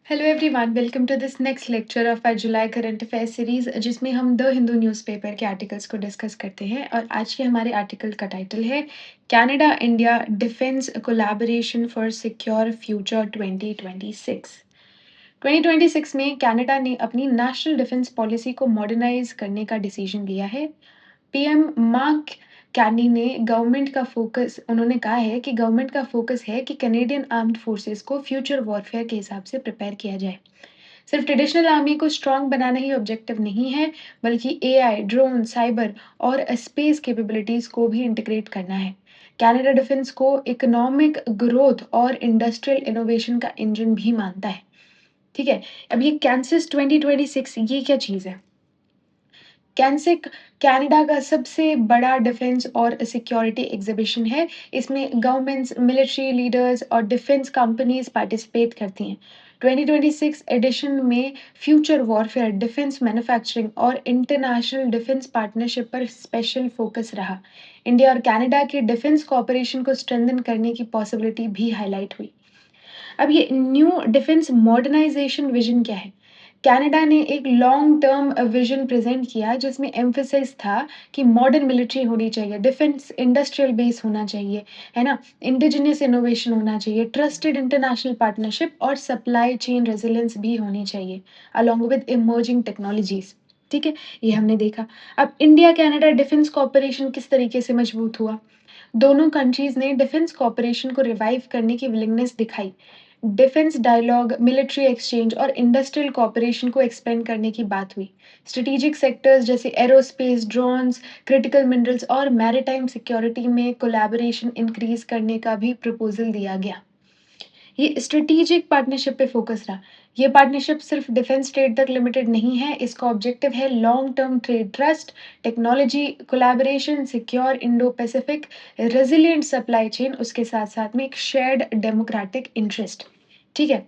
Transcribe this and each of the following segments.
Hello everyone, welcome to this next lecture of our July current affair series जिसमें हम the Hindu newspaper के articles को discuss करते हैं। और आज के हमारे आर्टिकल का टाइटल है Canada India defence collaboration for secure future 2026। 2026 में कनाडा ने अपनी नेशनल डिफेंस पॉलिसी को मॉडर्नाइज करने का डिसीजन लिया है। पीएम मार्क कार्नी ने गवर्नमेंट का फोकस उन्होंने कहा है कि गवर्नमेंट का फोकस है कि कैनेडियन आर्म्ड फोर्सेस को फ्यूचर वॉरफेयर के हिसाब से प्रिपेयर किया जाए। सिर्फ ट्रेडिशनल आर्मी को स्ट्रांग बनाना ही ऑब्जेक्टिव नहीं है, बल्कि एआई, ड्रोन, साइबर और स्पेस कैपेबिलिटीज को भी इंटीग्रेट करना है। कनाडा डिफेंस को इकोनॉमिक ग्रोथ और इंडस्ट्रियल इनोवेशन का इंजन भी मानता है। ठीक है। अब ये कैंसस 2026 ये क्या चीज़ है? कैंसिक कनाडा का सबसे बड़ा डिफेंस और सिक्योरिटी एग्जीबिशन है। इसमें गवर्नमेंट्स, मिलिट्री लीडर्स और डिफेंस कंपनीज पार्टिसिपेट करती हैं। 2026 एडिशन में फ्यूचर वॉरफेयर, डिफेंस मैन्युफैक्चरिंग और इंटरनेशनल डिफेंस पार्टनरशिप पर स्पेशल फोकस रहा। इंडिया और कनाडा के डिफेंस कोऑपरेशन को स्ट्रेंथन करने की पॉसिबिलिटी भी हाईलाइट हुई। अब ये न्यू डिफेंस मॉडर्नाइजेशन विजन क्या है? कनाडा ने एक लॉन्ग टर्म विजन प्रेजेंट किया जिसमें एम्फेसिस था कि मॉडर्न मिलिट्री होनी चाहिए, डिफेंस इंडस्ट्रियल बेस होना चाहिए, है ना? इंडिजिनियस इनोवेशन होना चाहिए, ट्रस्टेड इंटरनेशनल पार्टनरशिप और सप्लाई चेन रेजिलियंस भी होनी चाहिए, अलोंग विद इमर्जिंग टेक्नोलॉजीज। ठीक है, ये हमने देखा। अब इंडिया कनाडा डिफेंस कॉपरेशन किस तरीके से मजबूत हुआ? दोनों कंट्रीज ने डिफेंस कॉपरेशन को रिवाइव करने की विलिंगनेस दिखाई। डिफेंस डायलॉग, मिलिट्री एक्सचेंज और इंडस्ट्रियल कॉपरेशन को एक्सपेंड करने की बात हुई। स्ट्रेटेजिक सेक्टर्स जैसे एरोस्पेस, ड्रोन्स, क्रिटिकल मिनरल्स और मैरीटाइम सिक्योरिटी में कोलैबोरेशन इंक्रीज करने का भी प्रपोजल दिया गया। ये स्ट्रेटेजिक पार्टनरशिप पे फोकस रहा। ये पार्टनरशिप सिर्फ डिफेंस ट्रेड तक लिमिटेड नहीं है, इसका ऑब्जेक्टिव है long term trade trust, technology collaboration, secure Indo Pacific, resilient supply chain, उसके साथ साथ में एक शेयर्ड डेमोक्रेटिक इंटरेस्ट। ठीक है।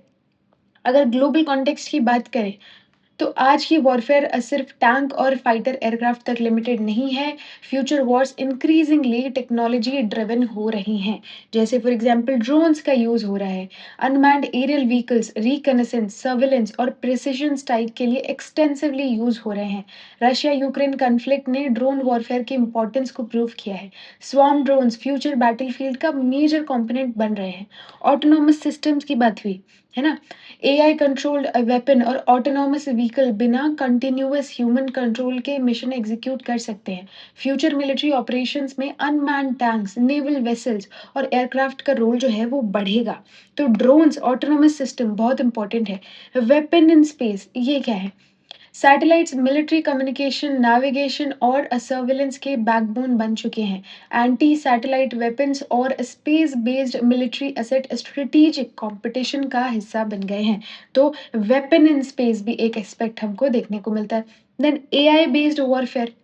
अगर ग्लोबल कॉन्टेक्स्ट की बात करें तो आज की वॉरफेयर सिर्फ टैंक और फाइटर एयरक्राफ्ट तक लिमिटेड नहीं है। Future wars increasingly technology driven हो रही हैं। जैसे फॉर एग्जांपल ड्रोन्स का यूज हो रहा है, unmanned aerial vehicles, reconnaissance, surveillance और प्रिसिजन स्ट्राइक के लिए एक्सटेंसिवली यूज हो रहे हैं। रशिया यूक्रेन कॉन्फ्लिक्ट ने ड्रोन वॉरफेयर की इंपॉर्टेंस को प्रूव किया है। स्वार्म ड्रोन्स फ्यूचर बैटलफील्ड का मेजर कंपोनेंट बन रहे हैं। ऑटोनोमस सिस्टम्स की बात हुई, है ना? एआई कंट्रोल्ड वेपन और ऑटोनॉमस व्हीकल बिना कंटिन्यूअस ह्यूमन कंट्रोल के मिशन एग्जीक्यूट कर सकते हैं। फ्यूचर मिलिट्री ऑपरेशंस में अनमैन्ड टैंक्स, नेवल वेसल्स और एयरक्राफ्ट का रोल जो है वो बढ़ेगा। तो ड्रोन्स, ऑटोनॉमस सिस्टम बहुत इंपॉर्टेंट है। वेपन इन स्पेस ये क्या है? सैटेलाइट्स मिलिट्री कम्युनिकेशन, नेविगेशन और सर्विलेंस के बैकबोन बन चुके हैं। एंटी सैटेलाइट वेपन्स और space based military asset strategic competition का हिस्सा बन गए हैं। तो वेपन इन स्पेस भी एक एस्पेक्ट हमको देखने को मिलता है। Then AI based warfare,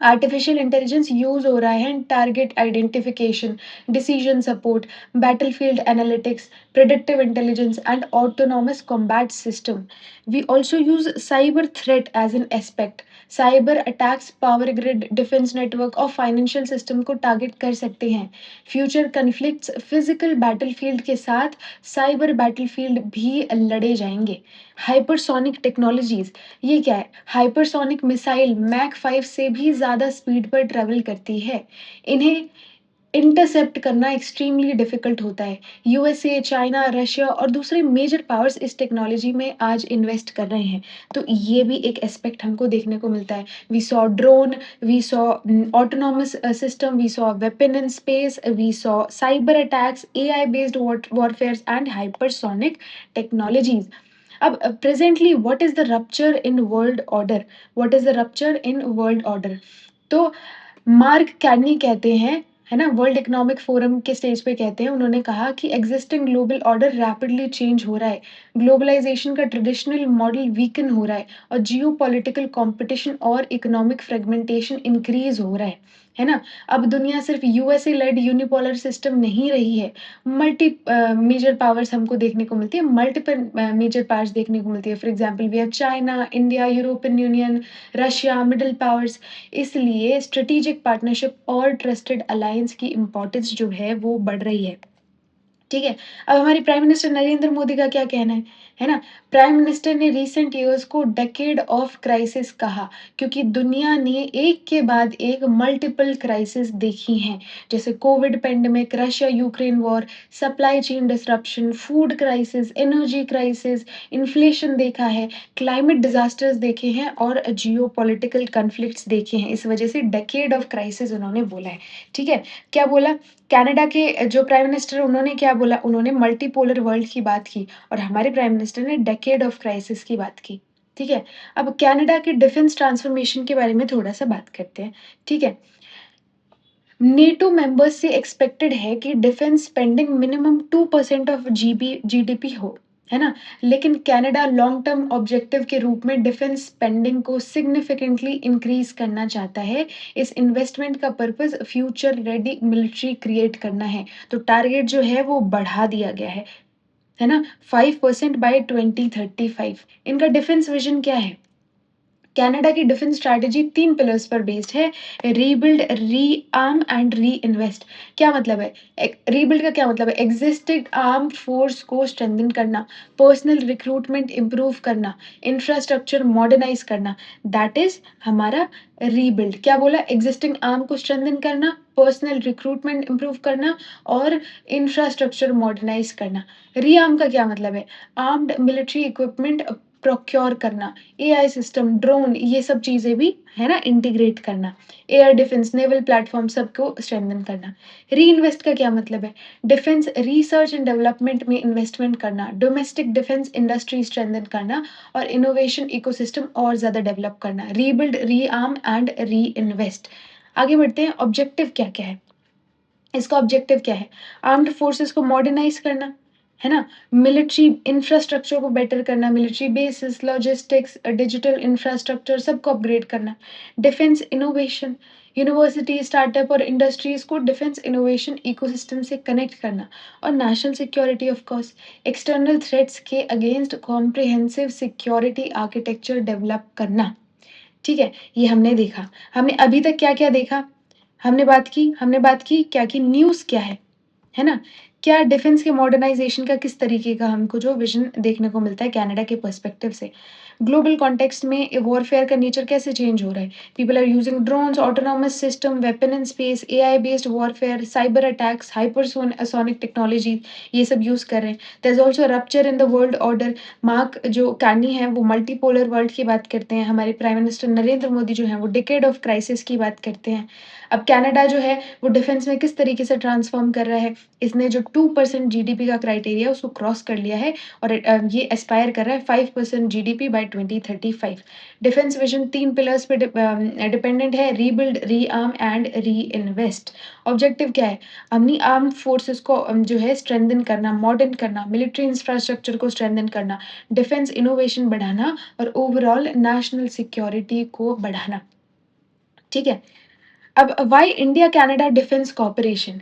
artificial intelligence use हो रहा है target identification, decision support, battlefield analytics, predictive intelligence and autonomous combat system. We also use cyber threat as an aspect. Cyber attacks power grid, defence network और financial system को target कर सकते हैं। Future conflicts physical battlefield के साथ cyber battlefield भी लड़े जाएंगे। हाइपरसोनिक टेक्नोलॉजीज ये क्या है? हाइपरसोनिक मिसाइल मैक 5 से भी ज़्यादा स्पीड पर ट्रेवल करती है। इन्हें इंटरसेप्ट करना एक्सट्रीमली डिफिकल्ट होता है। यूएसए, चाइना, रशिया और दूसरे मेजर पावर्स इस टेक्नोलॉजी में आज इन्वेस्ट कर रहे हैं। तो ये भी एक एस्पेक्ट हमको देखने को मिलता है। We saw drone, we saw autonomous system, we saw weapon in space, we saw cyber attacks, AI based warfare and hypersonic technologies. अब presently what is the rupture in world order? What is the rupture in world order? तो Mark Carney कहते हैं, है ना, World Economic Forum के stage पे कहते हैं, उन्होंने कहा कि existing global order rapidly change हो रहा है। ग्लोबलाइजेशन का ट्रेडिशनल मॉडल वीकन हो रहा है और जियो पॉलिटिकल कॉम्पिटिशन और इकोनॉमिक फ्रेगमेंटेशन इंक्रीज हो रहा है ना? अब दुनिया सिर्फ यूएसए लेड यूनिपोलर सिस्टम नहीं रही है। मल्टी मेजर पावर्स हमको देखने को मिलती है, मल्टीपल मेजर पावर्स देखने को मिलती है। For example we have China, India, European Union, Russia, middle powers. इसलिए स्ट्रेटेजिक पार्टनरशिप और ट्रस्टेड अलायंस की इम्पोर्टेंस जो है वो बढ़ रही है। ठीक है। अब हमारे प्राइम मिनिस्टर नरेंद्र मोदी का क्या कहना है ना? प्राइम मिनिस्टर ने रीसेंट ईयर्स को डेकेड ऑफ क्राइसिस कहा क्योंकि दुनिया ने एक के बाद एक मल्टीपल क्राइसिस देखी हैं, जैसे Covid pandemic, Russia Ukraine war, supply chain disruption, food crisis, energy crisis, inflation देखा है, क्लाइमेट डिजास्टर्स देखे हैं और जियोपॉलिटिकल कॉन्फ्लिक्ट्स देखे हैं। इस वजह से डेकेड ऑफ क्राइसिस उन्होंने बोला है। ठीक है? क्या बोला? कनाडा के जो प्राइम मिनिस्टर उन्होंने क्या बोला? उन्होंने मल्टीपोलर वर्ल्ड की बात की और हमारे प्राइम मिनिस्टर ने डेकेड ऑफ क्राइसिस की बात की। ठीक है? अब कनाडा के डिफेंस ट्रांसफॉर्मेशन के बारे में थोड़ा-सा बात करते हैं। ठीक है? नेटो मेंबर्स से एक्सपेक्टेड है कि defence spending minimum 2% of GDP हो, है ना? लेकिन कनाडा लॉन्ग टर्म ऑब्जेक्टिव के रूप में डिफेंस स्पेंडिंग को सिग्निफिकेंटली इंक्रीज करना चाहता है। इस इन्वेस्टमेंट का purpose future ready military create करना है। तो टारगेट जो है वो बढ़ा दिया गया है ना? 5% बाय 2035। इनका डिफेंस विजन क्या है? कनाडा की डिफेंस स्ट्रैटेजी 3 पिलर्स पर बेस्ड है, रीबिल्ड, रीआर्म एंड रीइन्वेस्ट। क्या मतलब है? रीबिल्ड का क्या मतलब है? एग्जिस्टिंग आर्म फोर्स को स्ट्रेंथन करना, पर्सनल रिक्रूटमेंट इंप्रूव करना, इंफ्रास्ट्रक्चर मॉडर्नाइज करना, दैट इज हमारा रीबिल्ड। क्या बोला? एग्जिस्टिंग आर्म को स्ट्रेंथन करना, पर्सनल रिक्रूटमेंट इंप्रूव करना और इंफ्रास्ट्रक्चर मॉडर्नाइज करना। रीआर्म का क्या मतलब है? आर्म्ड मिलिट्री इक्विपमेंट प्रोक्योर करना, एआई सिस्टम, ड्रोन, ये सब चीज़ें भी है ना इंटीग्रेट करना, एयर डिफेंस, नेवल प्लेटफॉर्म सबको स्ट्रेंथन करना। रीइन्वेस्ट का क्या मतलब है? डिफेंस रिसर्च एंड डेवलपमेंट में इन्वेस्टमेंट करना, डोमेस्टिक डिफेंस इंडस्ट्री स्ट्रेंथन करना और इनोवेशन इकोसिस्टम और ज़्यादा डेवलप करना। Rebuild, rearm and reinvest. आगे बढ़ते हैं, ऑब्जेक्टिव क्या-क्या है? इसका ऑब्जेक्टिव क्या है? आर्म्ड फोर्सेस को मॉडर्नाइज करना, है ना? मिलिट्री इंफ्रास्ट्रक्चर को बेटर करना, military bases, logistics, digital infrastructure सबको अपग्रेड करना। डिफेंस इनोवेशन, यूनिवर्सिटी, स्टार्टअप और इंडस्ट्रीज को डिफेंस इनोवेशन इकोसिस्टम से कनेक्ट करना और national security of course, external threats के against comprehensive security architecture develop करना। ठीक है? ये हमने देखा। हमने अभी तक क्या-क्या देखा? हमने बात की क्या की न्यूज़ क्या है ना? क्या डिफेंस के मॉडर्नाइज़ेशन का किस तरीके का हमको जो विज़न देखने को मिलता है कनाडा के पर्सपेक्टिव से। ग्लोबल कॉन्टेक्स्ट में वॉरफेयर का नेचर कैसे चेंज हो रहा है? People are using drones, autonomous system, weapon in space, AI based warfare, cyber attacks, hypersonic technology, ये सब यूज़ कर रहे हैं। There is also rupture in the world order. Mark जो कार्नी है वो मल्टीपोलर वर्ल्ड की बात करते हैं। हमारे प्राइम मिनिस्टर नरेंद्र मोदी जो हैं वो डिकेड ऑफ क्राइसिस की बात करते हैं। अब कनाडा जो है वो डिफेंस में किस तरीके से ट्रांसफ़ॉर्म कर रहा है? इसने जो 2% जीडीपी का क्राइटेरिया है उसको क्रॉस कर लिया है और ये एस्पायर कर रहा है 5% GDP bye 2035। Defence vision 3 pillars पे डिपेंडेंट है, rebuild, rearm and reinvest. Objective क्या है? अपनी आर्म्ड फोर्सेस को जो है स्ट्रेंथन करना, मॉडर्न करना, मिलिट्री इंफ्रास्ट्रक्चर को स्ट्रेंथन करना, डिफेंस इनोवेशन बढ़ाना और ओवरऑल नेशनल सिक्योरिटी को बढ़ाना। ठीक है? अब why India Canada defence cooperation,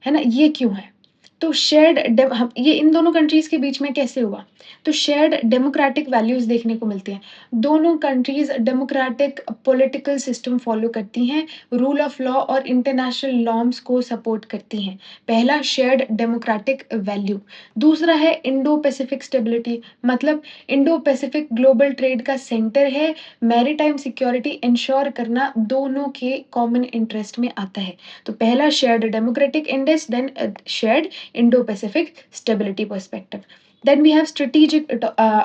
है ना? ये क्यों है? तो शेयर्ड डेम हम ये इन दोनों कंट्रीज़ के बीच में कैसे हुआ? तो शेयर्ड डेमोक्रेटिक वैल्यूज़ देखने को मिलते हैं। दोनों countries democratic political system follow करती हैं, रूल ऑफ लॉ और इंटरनेशनल नॉर्म्स को सपोर्ट करती हैं। पहला शेयर्ड डेमोक्रेटिक वैल्यू। दूसरा है इंडो पैसिफिक स्टेबिलिटी, मतलब इंडो पैसिफिक ग्लोबल ट्रेड का सेंटर है, मैरीटाइम सिक्योरिटी इंश्योर करना दोनों के कॉमन इंटरेस्ट में आता है। तो पहला shared democratic index, then shared Indo Pacific stability perspective. Then we have strategic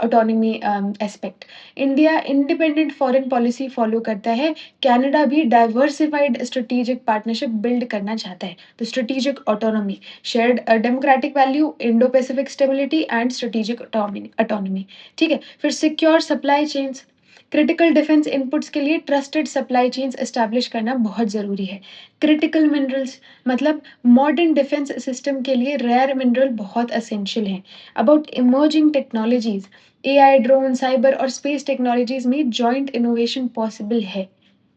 autonomy aspect. India independent foreign policy follow करता है, कनाडा भी डाइवर्सिफाइड स्ट्रेटेजिक पार्टनरशिप बिल्ड करना चाहता है। तो strategic autonomy, shared democratic value, Indo Pacific stability and strategic autonomy. ठीक है? फिर secure supply chains, critical defence inputs के लिए ट्रस्टेड सप्लाई चेन्स एस्टैब्लिश करना बहुत ज़रूरी है। क्रिटिकल मिनरल्स, मतलब मॉडर्न डिफेंस सिस्टम के लिए रेयर मिनरल बहुत एसेंशियल हैं। About emerging technologies, AI, drone, cyber और स्पेस टेक्नोलॉजीज़ में जॉइंट इनोवेशन पॉसिबल है।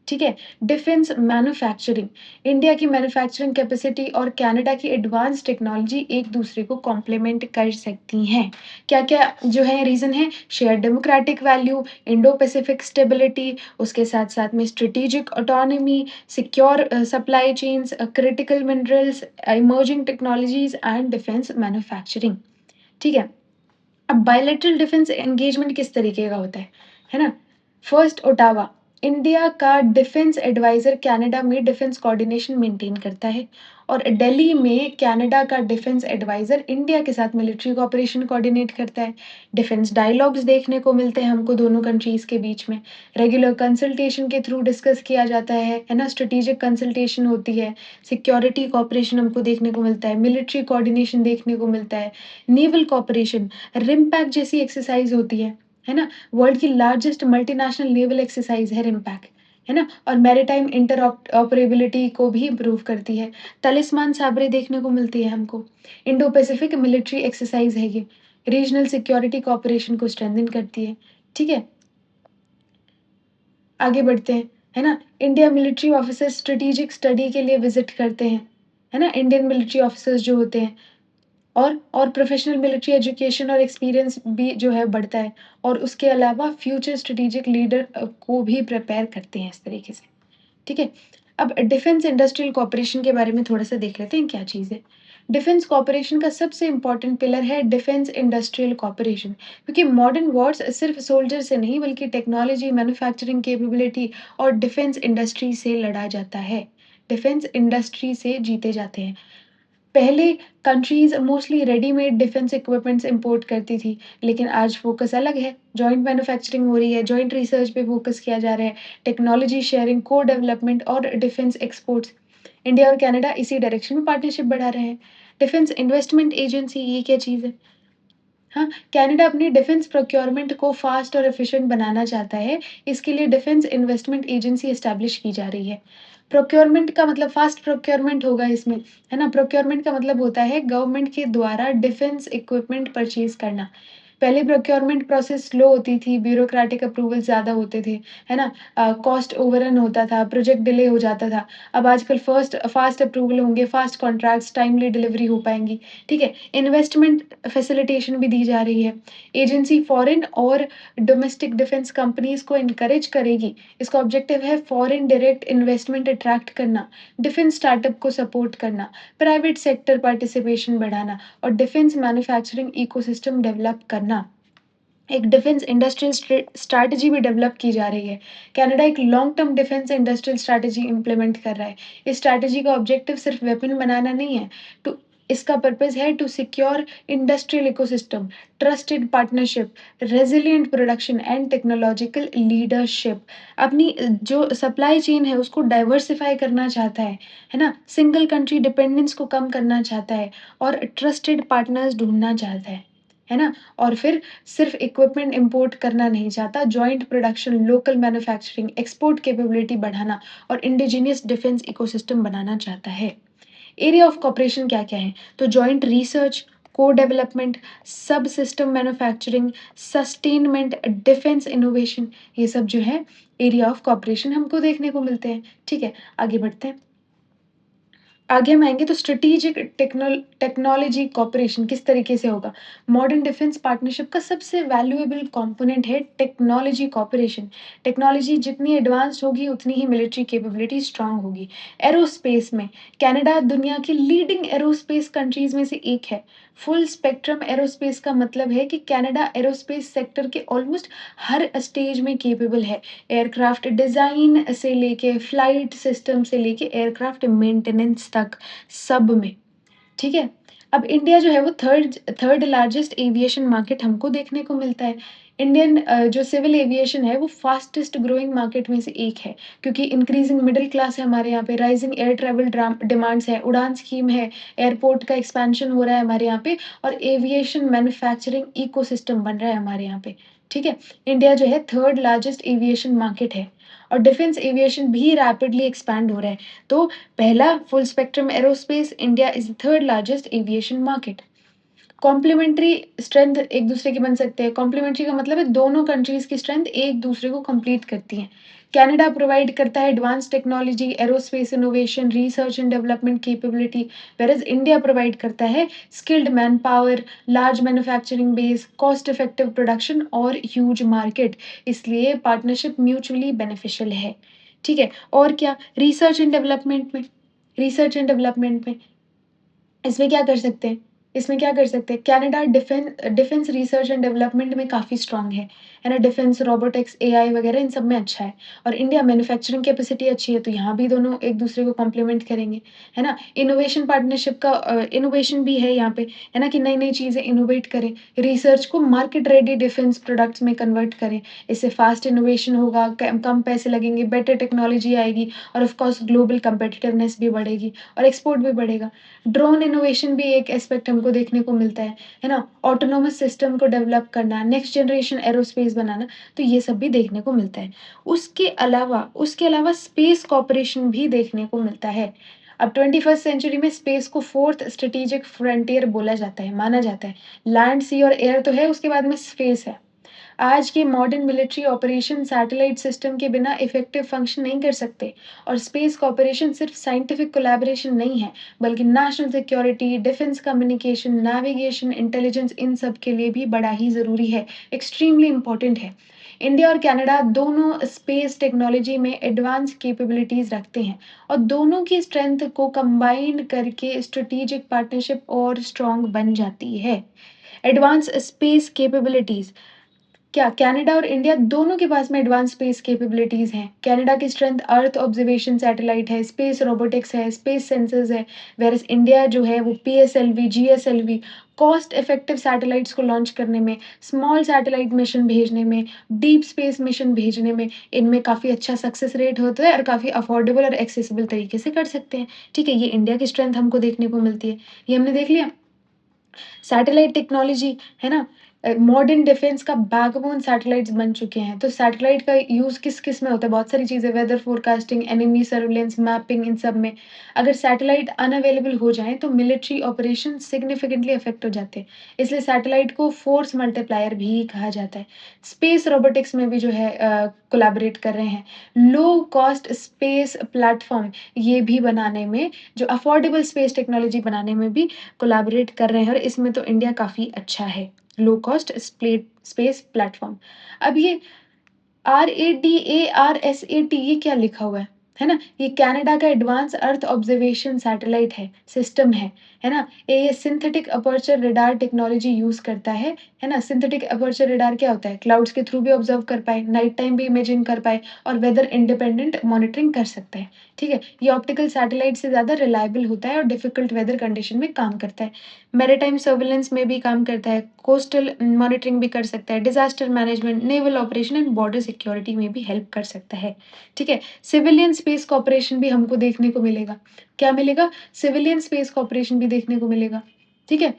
ठीक है? डिफेंस मैन्युफैक्चरिंग, इंडिया की मैन्युफैक्चरिंग कैपेसिटी और कनाडा की एडवांस टेक्नोलॉजी एक दूसरे को कॉम्प्लीमेंट कर सकती हैं। क्या-क्या जो है रीज़न है? Shared democratic value, Indo Pacific stability, उसके साथ-साथ में strategic autonomy, secure supply chains, critical minerals, emerging technologies and defence manufacturing. ठीक है? अब बायलैटरल डिफेंस एंगेजमेंट किस तरीके का होता है ना? फर्स्ट ओटावा, इंडिया का डिफेंस एडवाइजर कनाडा में डिफेंस कोऑर्डिनेशन मेंटेन करता है और दिल्ली में कनाडा का डिफेंस एडवाइजर इंडिया के साथ मिलिट्री कोऑपरेशन कोऑर्डिनेट करता है। डिफेंस डायलॉग्स देखने को मिलते हैं हमको दोनों कंट्रीज के बीच में। रेगुलर कंसल्टेशन के थ्रू डिस्कस किया जाता है ना? स्ट्रेटेजिक कंसल्टेशन होती है, सिक्योरिटी कोऑपरेशन हमको देखने को मिलता है, मिलिट्री कोऑर्डिनेशन देखने को मिलता है, नेवल कोऑपरेशन, रिमपैक जैसी एक्सरसाइज होती है ना? वर्ल्ड की लार्जेस्ट मल्टीनेशनल नेवल एक्सरसाइज है रिमपैक, है ना? और मैरीटाइम ऑपरेबिलिटी को भी इम्प्रूव करती है। तलिस्मान साबरे देखने को मिलती है हमको। इंडो पैसिफिक मिलिट्री एक्सरसाइज है ये। रीजनल सिक्योरिटी कोऑपरेशन को स्ट्रेंथन करती है। ठीक है? आगे बढ़ते हैं, है ना? India military officers strategic study के लिए विजिट करते हैं, है ना? इंडियन मिलिट्री ऑफिसर्स जो होते हैं और प्रोफेशनल मिलिट्री एजुकेशन और एक्सपीरियंस भी जो है बढ़ता है और उसके अलावा फ्यूचर स्ट्रेटेजिक लीडर को भी प्रिपेयर करते हैं इस तरीके से, ठीक है? अब डिफेंस इंडस्ट्रियल कोऑपरेशन के बारे में थोड़ा-सा देख लेते हैं क्या चीज़ है। डिफेंस कोऑपरेशन का सबसे इम्पोर्टेंट पिलर है डिफेंस इंडस्ट्रियल कोऑपरेशन क्योंकि मॉडर्न वॉर्स सिर्फ सोल्जर से नहीं बल्कि टेक्नोलॉजी, मैन्युफैक्चरिंग कैपेबिलिटी और डिफेंस इंडस्ट्री से लड़ा जाता है। डिफेंस इंडस्ट्री से जीते जाते हैं। पहले countries mostly readymade defence equipments import करती थी, लेकिन आज फ़ोकस अलग है। जॉइंट मैन्युफैक्चरिंग हो रही है, जॉइंट रिसर्च पे फ़ोकस किया जा रहा है, टेक्नोलॉजी शेयरिंग, को-डेवलपमेंट और डिफेंस एक्सपोर्ट्स। इंडिया और कनाडा इसी डायरेक्शन में पार्टनरशिप बढ़ा रहे हैं। डिफेंस इन्वेस्टमेंट एजेंसी ये क्या चीज़ है? हाँ, कनाडा अपनी डिफेंस प्रोक्योरमेंट को फास्ट और एफिशिएंट बनाना चाहता है। इसके लिए डिफेंस इन्वेस्टमेंट एजेंसी एस्टैब्लिश की जा रही है। प्रोक्योरमेंट का मतलब फास्ट प्रोक्योरमेंट होगा इसमें, है ना? प्रोक्योरमेंट का मतलब होता है गवर्नमेंट के द्वारा डिफेंस इक्विपमेंट परचेज़ करना। पहले प्रोक्योरमेंट प्रोसेस स्लो होती थी, ब्यूरोक्रेटिक अप्रूवल ज़्यादा होते थे, है ना? कॉस्ट ओवररन होता था, प्रोजेक्ट डिले हो जाता था। अब आजकल फास्ट अप्रूवल होंगे, फास्ट कॉन्ट्रैक्ट्स, टाइमली डिलीवरी हो पाएँगी, ठीक है? इन्वेस्टमेंट फैसिलिटेशन भी दी जा रही है। एजेंसी फॉरेन और डोमेस्टिक डिफेंस कंपनीज़ को एनकरेज करेगी। इसका ऑब्जेक्टिव है फॉरेन डायरेक्ट इन्वेस्टमेंट अट्रैक्ट करना, डिफेंस स्टार्टअप को सपोर्ट करना, प्राइवेट सेक्टर पार्टिसिपेशन बढ़ाना और डिफेंस मैन्युफैक्चरिंग इकोसिस्टम डेवलप करना। एक डिफेंस इंडस्ट्रियल स्ट्रैटेजी भी डेवलप की जा रही है। कनाडा एक long term defence industrial strategy implement कर रहा है। इस स्ट्रैटेजी का ऑब्जेक्टिव सिर्फ वेपन बनाना नहीं है, टू इसका पर्पस है to secure industrial ecosystem, trusted partnership, resilient production and technological leadership. अपनी जो सप्लाई चेन है उसको डाइवर्सिफाई करना चाहता है ना? सिंगल कंट्री डिपेंडेंस को कम करना चाहता है और ट्रस्टेड पार्टनर्स ढूँढना चाहता है ना? और फिर सिर्फ इक्विपमेंट इंपोर्ट करना नहीं चाहता, joint production, local manufacturing, export capability बढ़ाना और इंडिजिनियस डिफेंस इकोसिस्टम बनाना चाहता है। एरिया ऑफ कोऑपरेशन क्या-क्या है? तो जॉइंट रिसर्च, को-डेवलपमेंट, सब system manufacturing, sustainment, defence innovation ये सब जो है एरिया ऑफ कोऑपरेशन हमको देखने को मिलते हैं। ठीक है, आगे बढ़ते हैं। आगे हम आएँगे तो स्ट्रैटेजिक टेक्नोलॉजी कोऑपरेशन किस तरीके से होगा? मॉडर्न डिफेंस पार्टनरशिप का सबसे वैल्यूएबल कंपोनेंट है टेक्नोलॉजी कोऑपरेशन। टेक्नोलॉजी जितनी एडवांस्ड होगी उतनी ही मिलिट्री कैपेबिलिटी स्ट्रॉन्ग होगी। एरोस्पेस में कनाडा दुनिया की लीडिंग एरोस्पेस कंट्रीज़ में से एक है। फुल स्पेक्ट्रम एरोस्पेस का मतलब है कि कनाडा एरोस्पेस सेक्टर के ऑलमोस्ट हर स्टेज में कैपेबल है। एयरक्राफ्ट डिज़ाइन से लेके फ्लाइट सिस्टम से लेके एयरक्राफ्ट मेंटेनेंस तक सब में, ठीक है? अब इंडिया जो है वो third third largest aviation market हमको देखने को मिलता है। इंडियन जो सिविल एविएशन है वो फास्टेस्ट ग्रोइंग मार्केट में से एक है क्योंकि इंक्रीजिंग मिडल क्लास है हमारे यहाँ पे, राइजिंग एयर ट्रैवल डिमांड्स है, उड़ान स्कीम है, एयरपोर्ट का एक्सपेंशन हो रहा है हमारे यहाँ पे और एविएशन मैन्युफैक्चरिंग इकोसिस्टम बन रहा है हमारे यहाँ पे, ठीक है? इंडिया जो है थर्ड लार्जेस्ट एविएशन मार्केट है और डिफेंस एविएशन भी रैपिडली एक्सपैंड हो रहा है। तो पहला full spectrum aerospace, India is the third largest aviation market. Complementary strength एक दूसरे के बन सकते हैं। कॉम्प्लीमेंट्री का मतलब है दोनों कंट्रीज़ की स्ट्रेंथ एक दूसरे को कंप्लीट करती हैं। कनाडा प्रोवाइड करता है advance technology, aerospace innovation, research and development capability, whereas India provide करता है skilled manpower, large manufacturing base, cost effective production और ह्यूज मार्केट। इसलिए पार्टनरशिप म्यूचुअली बेनिफिशियल है। ठीक है? और क्या रिसर्च एंड डेवलपमेंट में इसमें क्या कर सकते हैं? इसमें क्या कर सकते हैं, Canada defence research and development में काफ़ी स्ट्रॉन्ग है ना? डिफेंस, रोबोटिक्स, एआई वगैरह इन सब में अच्छा है और इंडिया मैन्युफैक्चरिंग कैपेसिटी अच्छी है, तो यहाँ भी दोनों एक-दूसरे को कॉम्प्लीमेंट करेंगे, है ना? इनोवेशन पार्टनरशिप का इनोवेशन भी है यहाँ पे, है ना? कि नई-नई चीज़ें इनोवेट करें, रिसर्च को मार्केट रेडी डिफेंस प्रोडक्ट्स में कन्वर्ट करें, इससे फास्ट इनोवेशन होगा, कम पैसे लगेंगे, बेटर टेक्नोलॉजी आएगी और ऑफ कोर्स ग्लोबल कम्पिटिटिवनेस भी बढ़ेगी और एक्सपोर्ट भी बढ़ेगा। ड्रोन इनोवेशन भी एक एस्पेक्ट हमको देखने को मिलता है ना? ऑटोनॉमस सिस्टम को डेवलप करना, नेक्स्ट जनरेशन एरोस्पेस बनाना, तो ये सब भी देखने को मिलता है। उसके अलावा स्पेस कॉर्पोरेशन भी देखने को मिलता है। अब 21st सेंचुरी में स्पेस को फोर्थ स्ट्रेटेजिक फ्रंटियर बोला जाता है, माना जाता है। लैंड, सी और एयर तो है, उसके बाद में स्पेस है। आज के modern military operation satellite system के बिना इफेक्टिव फंक्शन नहीं कर सकते और स्पेस कॉपरेशन सिर्फ साइंटिफिक कोलैबोरेशन नहीं है, बल्कि national security, defence communication, navigation, intelligence इन सब के लिए भी बड़ा ही ज़रूरी है, एक्सट्रीमली इम्पोर्टेंट है। इंडिया और कनाडा दोनों स्पेस टेक्नोलॉजी में एडवांस कैपेबिलिटीज रखते हैं और दोनों की स्ट्रेंथ को कंबाइन करके स्ट्रेटेजिक पार्टनरशिप और स्ट्रॉन्ग बन जाती है। एडवांस स्पेस कैपेबिलिटीज, क्या कनाडा और इंडिया दोनों के पास में एडवांस स्पेस कैपेबिलिटीज हैं। कनाडा की स्ट्रेंथ अर्थ ऑब्जर्वेशन सैटेलाइट है, स्पेस रोबोटिक्स है, स्पेस सेंसर्स है, वेरस इंडिया जो है वो PSLV, GSLV, cost effective satellites को लॉन्च करने में, स्मॉल सैटेलाइट मिशन भेजने में, डीप स्पेस मिशन भेजने में, इनमें काफ़ी अच्छा सक्सेस रेट होता है और काफ़ी अफोर्डेबल और एक्सेसिबल तरीके से कर सकते हैं। ठीक है, ये इंडिया की स्ट्रेंथ हमको देखने को मिलती है, ये हमने देख लिया। सैटेलाइट टेक्नोलॉजी, है ना? मॉडर्न डिफेंस का बैकबोन सैटेलाइट्स बन चुके हैं। तो सैटेलाइट का यूज़ किस-किस में होता है? बहुत सारी चीज़ें, weather forecasting, enemy surveillance, mapping, इन सब में। अगर सैटेलाइट अनअवेलेबल हो जाएँ तो मिलिट्री ऑपरेशन सिग्निफिकेंटली अफेक्ट हो जाते हैं। इसलिए सैटेलाइट को फोर्स मल्टीप्लायर भी कहा जाता है। स्पेस रोबोटिक्स में भी जो है कोलैबोरेट कर रहे हैं। लो कॉस्ट स्पेस प्लेटफ़ॉर्म ये भी बनाने में, जो अफोर्डेबल स्पेस टेक्नोलॉजी बनाने में भी कोलैबोरेट कर रहे हैं और इसमें तो इंडिया काफ़ी अच्छा है। Low cost space platform. अब ये RADARSAT ये क्या लिखा हुआ है ना? ये कनाडा का एडवांस अर्थ ऑब्जर्वेशन सैटेलाइट है, सिस्टम है ना? ये synthetic aperture radar technology use करता है ना? सिंथेटिक अपर्चर रडार क्या होता है? क्लाउड्स के थ्रू भी ऑब्जर्व कर पाए, नाइट टाइम भी इमेजिंग कर पाए और वेदर इंडिपेंडेंट मॉनिटरिंग कर सकता है, ठीक है? ये ऑप्टिकल सैटेलाइट से ज़्यादा रिलायबल होता है और डिफिकल्ट वेदर कंडीशन में काम करता है। मैरीटाइम सर्विलेंस में भी काम करता है, कोस्टल मॉनिटरिंग भी कर सकता है, disaster management, naval operation and border security में भी हेल्प कर सकता है, ठीक है? सिविलियन स्पेस कॉर्पोरेशन भी हमको देखने को मिलेगा। क्या मिलेगा? सिविलियन स्पेस कॉर्पोरेशन भी देखने को मिलेगा, ठीक है?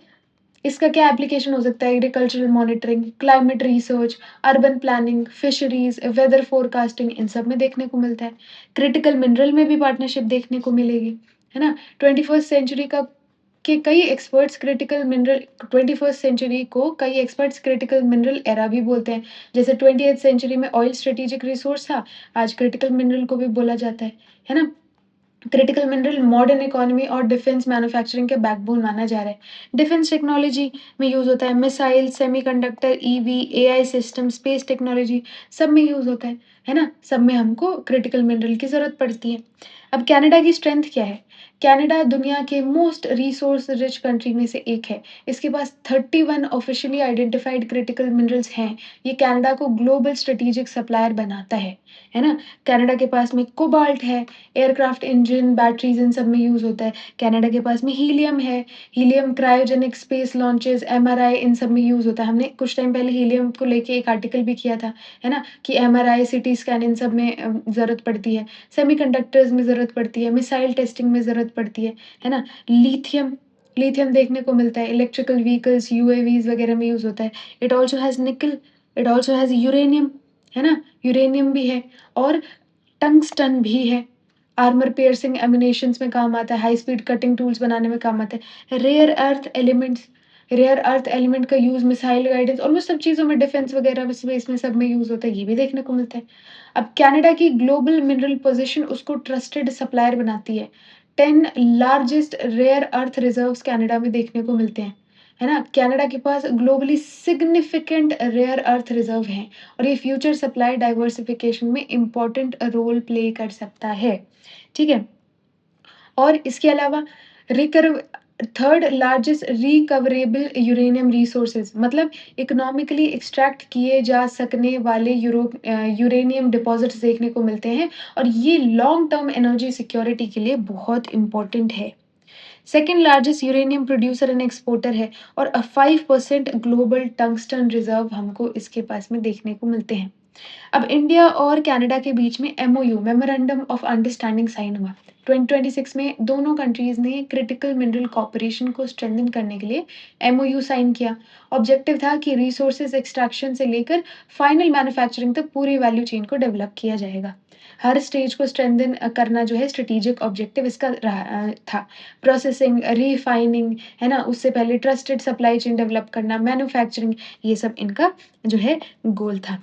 इसका क्या एप्लीकेशन हो सकता है? Agricultural monitoring, climate research, urban planning, fisheries, weather forecasting, इन सब में देखने को मिलता है। क्रिटिकल मिनरल में भी पार्टनरशिप देखने को मिलेगी, है ना? 21st सेंचुरी का के कई experts critical mineral 21st century को कई एक्सपर्ट्स क्रिटिकल मिनरल एरा भी बोलते हैं। जैसे 20th सेंचुरी में ऑयल स्ट्रेटेजिक रिसोर्स था, आज क्रिटिकल मिनरल को भी बोला जाता है ना? क्रिटिकल मिनरल मॉडर्न इकोनॉमी और डिफेंस मैन्युफैक्चरिंग के बैकबोन माना जा रहा है। डिफेंस टेक्नोलॉजी में यूज़ होता है, missile, semiconductor, EV, AI system, space technology, सब में यूज़ होता है ना? सब में हमको क्रिटिकल मिनरल की ज़रूरत पड़ती है। अब कनाडा की स्ट्रेंथ क्या है? कनाडा दुनिया के मोस्ट रिसोर्स रिच कंट्री में से एक है। इसके पास 31 ऑफिशियली आइडेंटिफाइड क्रिटिकल मिनरल्स हैं। ये कनाडा को ग्लोबल स्ट्रेटेजिक सप्लायर बनाता है ना? कनाडा के पास में कोबाल्ट है, एयरक्राफ्ट इंजन, बैटरीज़ इन सब में यूज़ होता है। कनाडा के पास में हीलियम है, हीलियम क्रायोजेनिक स्पेस लॉन्चेज़, एमआरआई इन सब में यूज़ होता है। हमने कुछ टाइम पहले हीलियम को लेके एक आर्टिकल भी किया था, है ना? कि एमआरआई, सीटी स्कैन इन सब में ज़रूरत पड़ती है। सेमीकंडक्टर्स में ज़रूरत पड़ती है, मिसाइल टेस्टिंग में ज़रूरत पड़ती है ना? लिथियम लिथियम देखने को मिलता है, इलेक्ट्रिकल व्हीकल्स, यूएवीज़ वगैरह में यूज़ होता है। It also has nickel, it also has uranium, है ना? यूरेनियम भी है और टंगस्टन भी है। आर्मर पियर्सिंग एम्युनिशंस में काम आता है, हाई स्पीड कटिंग टूल्स बनाने में काम आता है। रेयर अर्थ एलिमेंट का यूज़ मिसाइल गाइडेंस, ऑलमोस्ट सब चीज़ों में, डिफेंस वगैरह स्पेस में सब में यूज़ होता है, ये भी देखने को मिलता है। अब कनाडा की ग्लोबल मिनरल पोज़ीशन उसको ट्रस्टेड सप्लायर बनाती है। 10 largest rare earth reserves Canada में देखने को मिलते हैं, है ना? कनाडा के पास globally significant rare earth reserve हैं और ये फ्यूचर सप्लाई डाइवर्सिफिकेशन में इम्पोर्टेंट रोल प्ले कर सकता है, ठीक है? और इसके अलावा रिकर्व third largest recoverable uranium resources, मतलब इकोनॉमिकली एक्सट्रैक्ट किए जा सकने वाले यूरेनियम डिपॉजिट्स देखने को मिलते हैं, और ये लॉन्ग टर्म एनर्जी सिक्योरिटी के लिए बहुत इंपॉर्टेंट है। Second largest uranium producer and exporter है, और 5% ग्लोबल टंगस्टन रिजर्व हमको इसके पास में देखने को मिलते हैं। अब इंडिया और कनाडा के बीच में MOU, memorandum of understanding, sign हुआ 2026 में। दोनों कंट्रीज ने क्रिटिकल मिनरल कॉपरेशन को स्ट्रेंथन करने के लिए एमओयू साइन किया। ऑब्जेक्टिव था कि रिसोर्सेज एक्सट्रैक्शन से लेकर फाइनल मैन्युफैक्चरिंग तक पूरी वैल्यू चेन को डेवलप किया जाएगा। हर स्टेज को स्ट्रेंथन करना जो है स्ट्रेटेजिक ऑब्जेक्टिव इसका था। प्रोसेसिंग, रिफाइनिंग, है ना, उससे पहले ट्रस्टेड सप्लाई चेन डेवलप करना, मैन्युफैक्चरिंग, ये सब इनका जो है गोल था।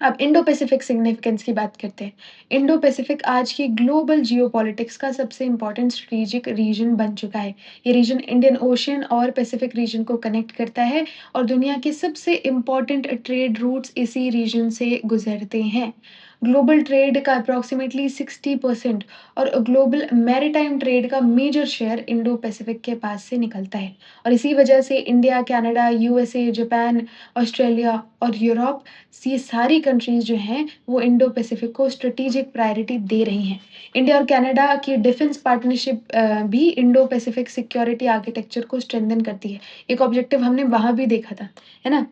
अब इंडो पैसिफिक सिग्निफिकेंस की बात करते हैं। इंडो पैसिफिक आज की ग्लोबल जियोपॉलिटिक्स का सबसे इम्पोर्टेंट स्ट्रेटेजिक रीजन बन चुका है। ये रीजन इंडियन ओशियन और पैसिफिक रीजन को कनेक्ट करता है, और दुनिया के सबसे इम्पोर्टेंट ट्रेड रूट्स इसी रीजन से गुजरते हैं। ग्लोबल ट्रेड का अप्रॉक्सीमेटली 60% और ग्लोबल मैरीटाइम ट्रेड का मेजर शेयर इंडो पैसिफिक के पास से निकलता है। और इसी वजह से India, Canada, USA, Japan, Australia और यूरोप, ये सारी कंट्रीज जो हैं वो इंडो पैसिफिक को स्ट्रेटेजिक प्रायोरिटी दे रही हैं। इंडिया और कनाडा की डिफेंस पार्टनरशिप भी इंडो पैसिफिक सिक्योरिटी आर्किटेक्चर को स्ट्रेंथन करती है। एक ऑब्जेक्टिव हमने वहां भी देखा था, है ना।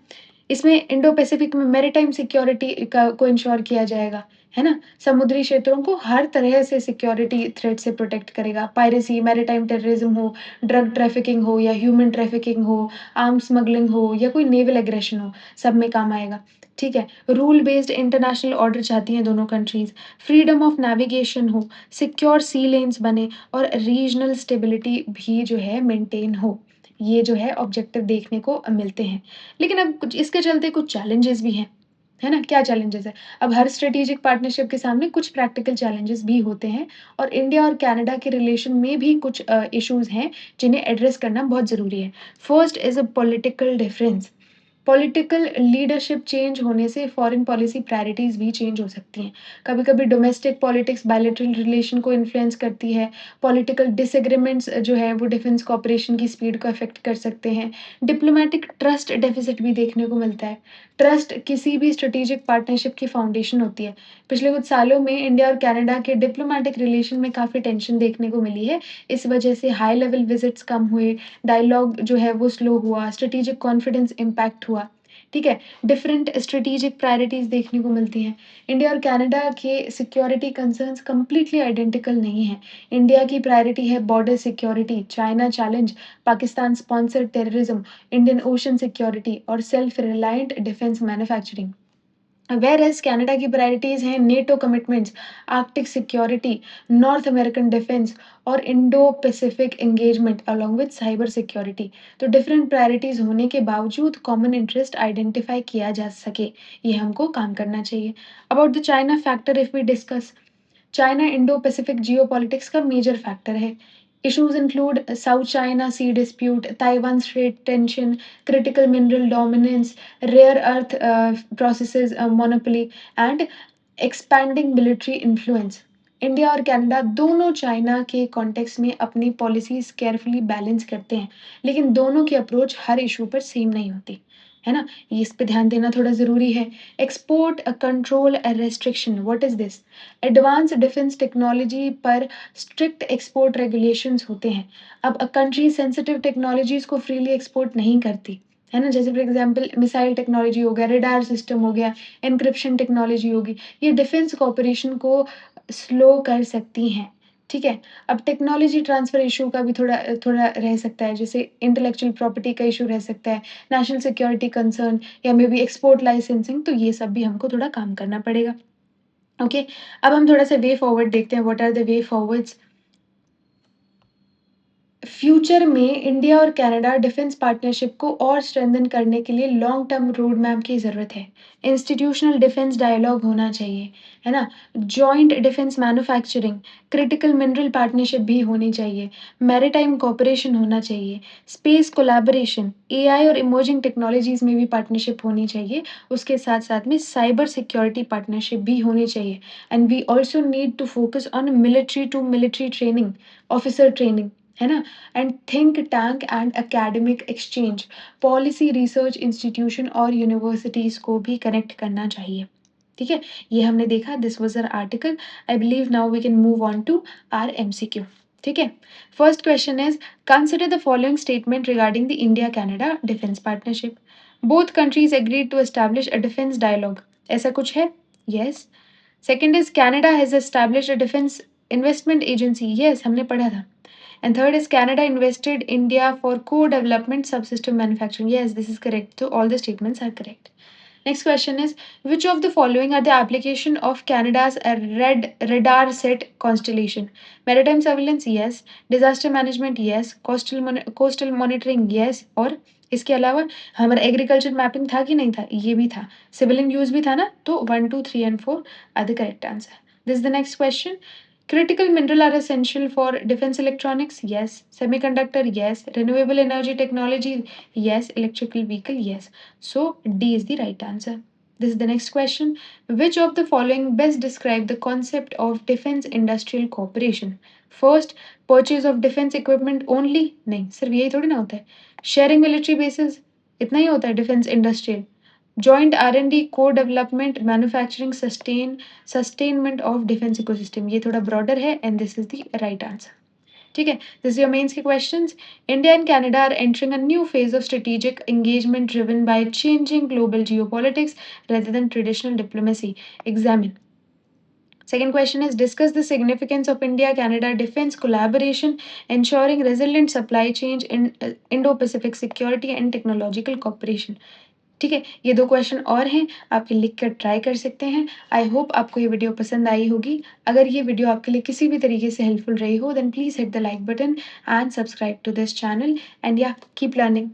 इसमें इंडो पैसिफिक में मैरीटाइम सिक्योरिटी का को इंश्योर किया जाएगा, है ना। समुद्री क्षेत्रों को हर तरह से सिक्योरिटी थ्रेट से प्रोटेक्ट करेगा। पायरेसी, मैरीटाइम टेररिज्म हो, ड्रग ट्रैफिकिंग हो या ह्यूमन ट्रैफिकिंग हो, आर्म्स स्मगलिंग हो या कोई नेवल एग्रेशन हो, सब में काम आएगा। ठीक है, रूल बेस्ड इंटरनेशनल ऑर्डर चाहती हैं दोनों कंट्रीज। फ्रीडम ऑफ नेविगेशन हो, सिक्योर सी लेन्स बने, और रीजनल स्टेबिलिटी भी जो है मेंटेन हो। ये जो है ऑब्जेक्टिव देखने को मिलते हैं। लेकिन अब कुछ इसके चलते कुछ चैलेंजेस भी हैं, है ना। क्या चैलेंजेस है? अब हर स्ट्रेटेजिक पार्टनरशिप के सामने कुछ प्रैक्टिकल चैलेंजेस भी होते हैं, और इंडिया और कनाडा के रिलेशन में भी कुछ इश्यूज हैं जिन्हें एड्रेस करना बहुत ज़रूरी है। First is a political difference. Political leadership change होने से फॉरेन पॉलिसी प्रायोरिटीज भी चेंज हो सकती हैं। कभी-कभी डोमेस्टिक पॉलिटिक्स बायलैटरल रिलेशन को इन्फ्लुएंस करती है। पॉलिटिकल डिसएग्रीमेंट्स जो है वो डिफेंस कॉपरेशन की स्पीड को अफेक्ट कर सकते हैं। डिप्लोमेटिक ट्रस्ट डेफिसिट भी देखने को मिलता है। ट्रस्ट किसी भी स्ट्रेटेजिक पार्टनरशिप की फाउंडेशन होती है। पिछले कुछ सालों में इंडिया और कनाडा के डिप्लोमेटिक रिलेशन में काफ़ी टेंशन देखने को मिली है। इस वजह से हाई लेवल विजिट्स कम हुए, डायलॉग जो है वो स्लो हुआ, स्ट्रेटेजिक कॉन्फिडेंस इम्पैक्ट हुआ। ठीक है, डिफरेंट स्ट्रेटेजिक प्रायोरिटीज देखने को मिलती हैं। इंडिया और कनाडा के सिक्योरिटी कंसर्न्स कंप्लीटली आइडेंटिकल नहीं है। इंडिया की प्रायोरिटी है border security, China challenge, Pakistan sponsored terrorism, Indian Ocean security और self reliant defence manufacturing. Whereas Canada की प्रायोरिटीज हैं NATO commitments, Arctic security, North American defence और Indo Pacific engagement along with cyber security. तो different priorities होने के बावजूद common interest identify किया जा सके, ये हमको काम करना चाहिए। About the China factor if we discuss, China Indo Pacific geopolitics का मेजर फैक्टर है। Issues include South China Sea dispute, Taiwan Strait tension, critical mineral dominance, rare earth processes monopoly, and expanding military influence. India और Canada दोनों China के context में अपनी policies carefully balance करते हैं, लेकिन दोनों की अप्रोच हर इशू पर सेम नहीं होती, है ना। ये इस पे ध्यान देना थोड़ा ज़रूरी है। Export control restriction, what is this? Advance defence technology पर स्ट्रिक्ट एक्सपोर्ट रेगुलेशंस होते हैं। अब कंट्री सेंसिटिव टेक्नोलॉजीज को फ्रीली एक्सपोर्ट नहीं करती, है ना। जैसे फॉर एग्जांपल मिसाइल टेक्नोलॉजी हो गया, रडार सिस्टम हो गया, एन्क्रिप्शन टेक्नोलॉजी होगी, ये डिफेंस कॉपरेशन को स्लो कर सकती हैं। ठीक है, अब टेक्नोलॉजी ट्रांसफर इशू का भी थोड़ा थोड़ा रह सकता है, जैसे इंटेलेक्चुअल प्रॉपर्टी का इशू रह सकता है, नेशनल सिक्योरिटी कंसर्न या मे बी एक्सपोर्ट लाइसेंसिंग, तो ये सब भी हमको थोड़ा काम करना पड़ेगा। ओके, अब हम थोड़ा सा वे फॉरवर्ड देखते हैं, what are the way forwards. Future में इंडिया और कनाडा डिफेंस पार्टनरशिप को और स्ट्रेंथन करने के लिए लॉन्ग टर्म रोड मैप की ज़रूरत है। इंस्टीट्यूशनल डिफेंस डायलॉग होना चाहिए, है ना। Joint defence manufacturing, critical mineral partnership भी होनी चाहिए, मैरीटाइम कोऑपरेशन होना चाहिए, स्पेस कोलैबोरेशन, एआई और इमर्जिंग टेक्नोलॉजीज में भी पार्टनरशिप होनी चाहिए। उसके साथ साथ में साइबर सिक्योरिटी पार्टनरशिप भी होनी चाहिए। And we also need to focus on military to military training, officer training, है ना? And think tank and academic exchange, policy research institution और यूनिवर्सिटीज़ को भी कनेक्ट करना चाहिए। ठीक है? ये हमने देखा, this was our article. I believe now we can move on to our MCQ. ठीक है? First question is consider the following statement regarding the India Canada defence partnership. Both countries agreed to establish a defence dialogue. ऐसा कुछ है? Yes. Second is Canada has established a defence investment agency. Yes, हमने पढ़ा था। And third is Canada invested India for co-development subsystem manufacturing. Yes, this is correct. So all the statements are correct. Next question is which of the following are the application of Canada's red radar set constellation? Maritime surveillance, yes. Disaster management, yes. Coastal monitoring, yes. और इसके अलावा हमारा agriculture mapping था कि नहीं था? ये भी था। सिविलियन यूज भी था ना? तो 1, 2, 3 and 4 are the correct answer. This is the next question. Critical mineral are essential for defense electronics, yes. Semiconductor, yes. Renewable energy technology, yes. Electrical vehicle, yes. So D is the right answer. This is the next question. Which of the following best describe the concept of defense industrial cooperation? First, purchase of defense equipment only? नहीं, सिर्फ यही थोड़ी ना होता है. Sharing military bases, इतना ही होता है defense industrial. Joint R&D, co-development, manufacturing, sustainment of defense ecosystem. ये थोड़ा broader है and this is the right answer. ठीक है, this is your mains के questions. India and Canada are entering a new phase of strategic engagement driven by changing global geopolitics rather than traditional diplomacy. Examine. Second question is discuss the significance of India-Canada defense collaboration, ensuring resilient supply chain in Indo-Pacific security and technological cooperation. ठीक है, ये 2 question और हैं, आप ये लिख कर try कर सकते हैं। आई होप आपको ये वीडियो पसंद आई होगी। अगर ये वीडियो आपके लिए किसी भी तरीके से हेल्पफुल रही हो, then please hit the like button and subscribe to this channel and yeah keep learning.